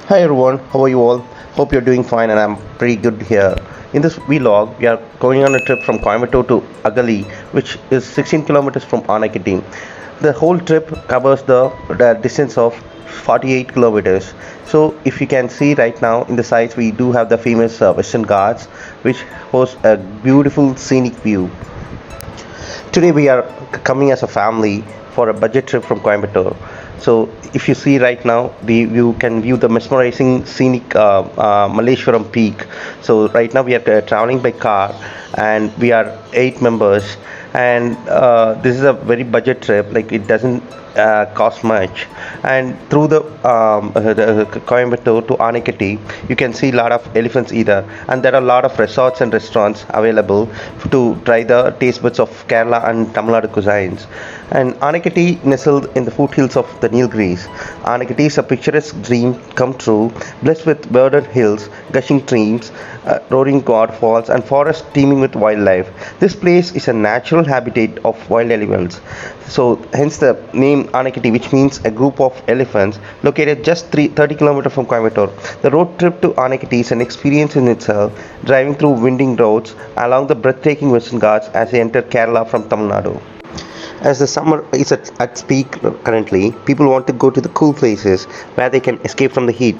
Hi everyone, how are you all? Hope you're doing fine and I'm pretty good here. In this vlog, we are going on a trip from Coimbatore to Agali, which is 16 kilometers from Anakiti. The whole trip covers the distance of 48 kilometers. So, if you can see right now in the sides, we do have the famous Western Ghats, which hosts a beautiful scenic view. Today we are coming as a family for a budget trip from Coimbatore. So if you see right now, you can view the mesmerizing scenic Malleshwaram peak. So right now we are traveling by car, and we are 8 members, and this is a very budget trip. Like it doesn't cost much, and through the Coimbatore to Anekati, you can see a lot of elephants either, and there are a lot of resorts and restaurants available to try the taste buds of Kerala and Tamil Nadu cuisines. And Anekati, nestled in the foothills of the Nilgiris, Anekati is a picturesque dream come true, blessed with verdant hills, gushing streams, roaring waterfalls, and forests teeming with wildlife. This place is a natural habitat of wild animals. So, hence the name Anekati, which means a group of elephants, located just 30 kilometers from Coimbatore. The road trip to Anekati is an experience in itself, driving through winding roads along the breathtaking Western Ghats as they enter Kerala from Tamil Nadu. As the summer is at peak currently, people want to go to the cool places where they can escape from the heat.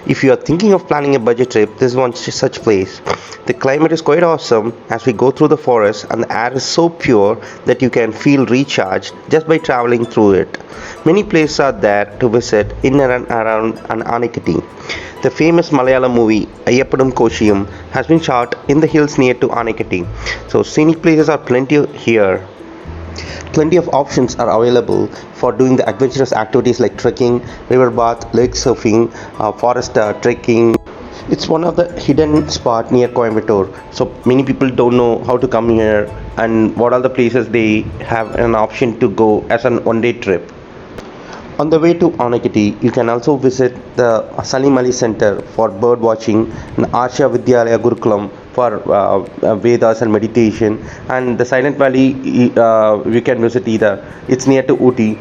If you are thinking of planning a budget trip, this is one such place. The climate is quite awesome as we go through the forest, and the air is so pure that you can feel recharged just by traveling through it. Many places are there to visit in and around Anekati. The famous Malayalam movie Ayyapanum Koshiyum has been shot in the hills near to Anekati. So scenic places are plenty here. Plenty of options are available for doing the adventurous activities like trekking, river bath, lake surfing, forest trekking. It's one of the hidden spot near Coimbatore, so many people don't know how to come here and what are the places they have an option to go as an one-day trip. On the way to Anekati, you can also visit the Salim Ali Center for bird watching and Arsha Vidyalaya Gurukulam for Vedas and meditation, and the Silent Valley you can visit either. It's near to Uti.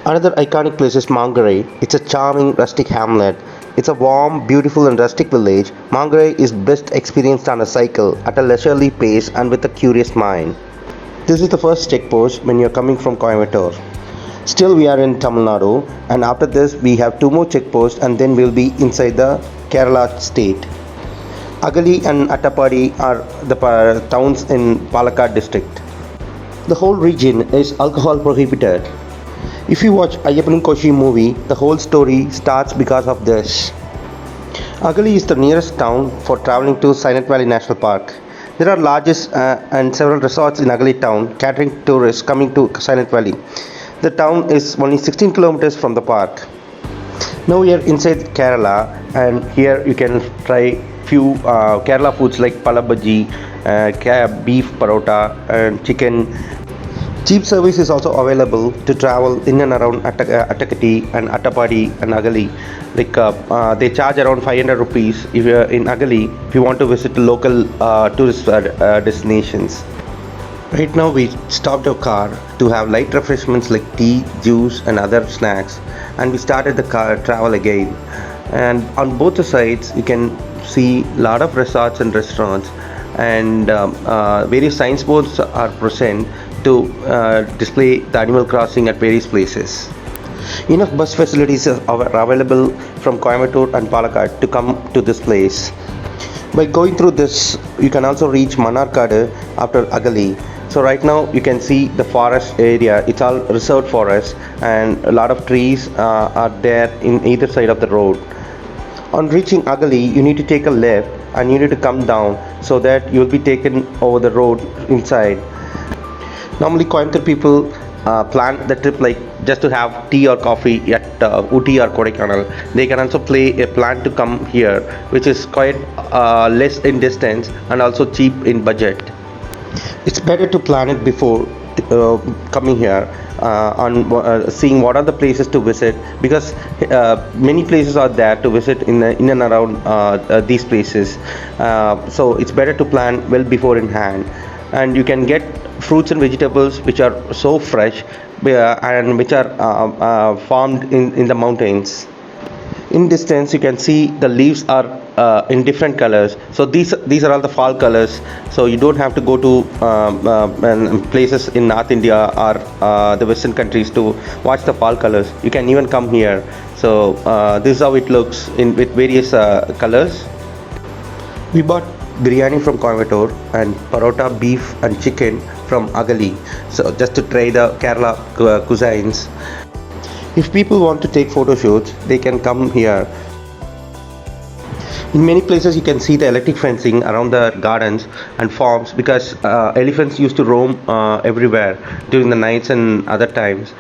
Another iconic place is Mangare. It's a charming rustic hamlet. It's a warm, beautiful, and rustic village. Mangare is best experienced on a cycle at a leisurely pace and with a curious mind. This is the first checkpost when you're coming from Coimbatore. Still, we are in Tamil Nadu, and after this, we have two more checkposts, and then we'll be inside the Kerala state. Agali and Attapadi are the towns in Palakkad district. The whole region is alcohol prohibited. If you watch Ayyapanum Koshiyum movie, the whole story starts because of this. Agali is the nearest town for traveling to Silent Valley National Park. There are lodges and several resorts in Agali town catering tourists coming to Silent Valley. The town is only 16 kilometers from the park. Now we are inside Kerala, and here you can try few Kerala foods like palabaji, beef parota, and chicken. Cheap service is also available to travel in and around Attapadi and Attapadi and Agali. Like they charge around 500 rupees if you are in Agali if you want to visit local tourist destinations. Right now we stopped our car to have light refreshments like tea, juice and other snacks, and we started the car travel again. And on both the sides you can see a lot of resorts and restaurants, and various signs boards are present to display the animal crossing at various places. Enough bus facilities are available from Coimbatore and Palakkad to come to this place. By going through this, you can also reach Manarkadu after Agali. So right now you can see the forest area. It's all reserved forest, and a lot of trees are there in either side of the road. On reaching Agali, you need to take a left and you need to come down so that you will be taken over the road inside. Normally Coimbatore people plan the trip like just to have tea or coffee at Uti or Kodaikanal. They can also plan to come here, which is quite less in distance and also cheap in budget. It's better to plan it before coming here on seeing what are the places to visit, because many places are there to visit in and around these places. So it's better to plan well before in hand, and you can get fruits and vegetables which are so fresh and which are farmed in the mountains. In distance, you can see the leaves are in different colors. So these are all the fall colors. So you don't have to go to places in North India or the Western countries to watch the fall colors. You can even come here. So this is how it looks in with various colors. We bought biryani from Coimbatore and parota, beef and chicken from Agali. So just to try the Kerala cuisines. If people want to take photo shoots, they can come here. In many places, you can see the electric fencing around the gardens and farms because elephants used to roam everywhere during the nights and other times.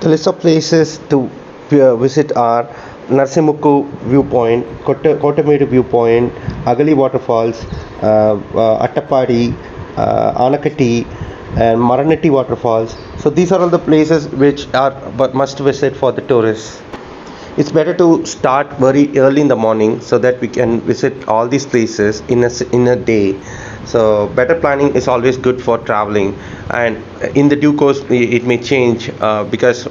The list of places to visit are Narsimukku viewpoint, Kotamadu viewpoint, Agali waterfalls, Attapadi, Anakati, and Maranati waterfalls. So these are all the places which are must visit for the tourists. It's better to start very early in the morning so that we can visit all these places in a day. So better planning is always good for traveling, and in the due course it may change because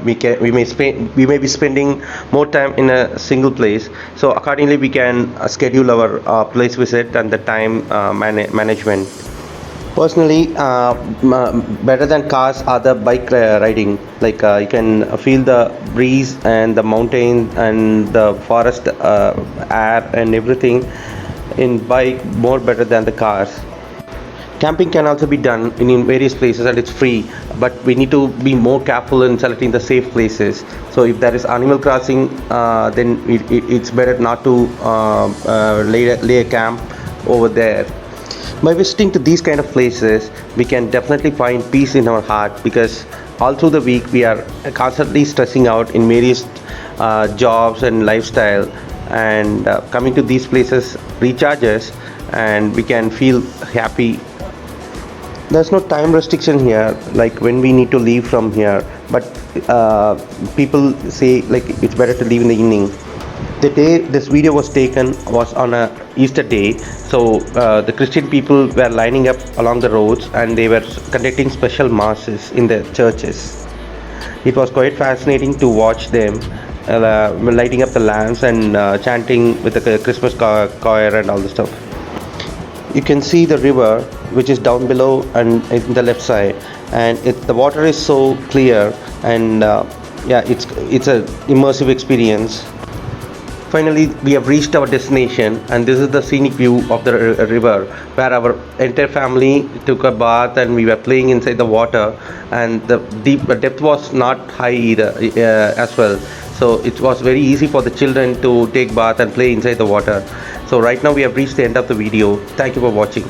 we may be spending more time in a single place. So accordingly we can schedule our place visit and the time management. Personally, better than cars are the bike riding. Like you can feel the breeze and the mountain and the forest air and everything in bike more better than the cars. Camping can also be done in various places and it's free, but we need to be more careful in selecting the safe places. So if there is animal crossing, then it's better not to lay a camp over there. By visiting to these kind of places, we can definitely find peace in our heart because all through the week we are constantly stressing out in various jobs and lifestyle, and coming to these places recharges and we can feel happy. There's no time restriction here like when we need to leave from here, but people say like it's better to leave in the evening. The day this video was taken was on a Easter day, so the Christian people were lining up along the roads and they were conducting special masses in the churches. It was quite fascinating to watch them lighting up the lamps and chanting with the Christmas choir and all the stuff. You can see the river which is down below and in the left side, and the water is so clear, and yeah, it's a immersive experience. Finally, we have reached our destination, and this is the scenic view of the river where our entire family took a bath and we were playing inside the water, and the depth was not high either as well. So it was very easy for the children to take bath and play inside the water. So right now we have reached the end of the video. Thank you for watching.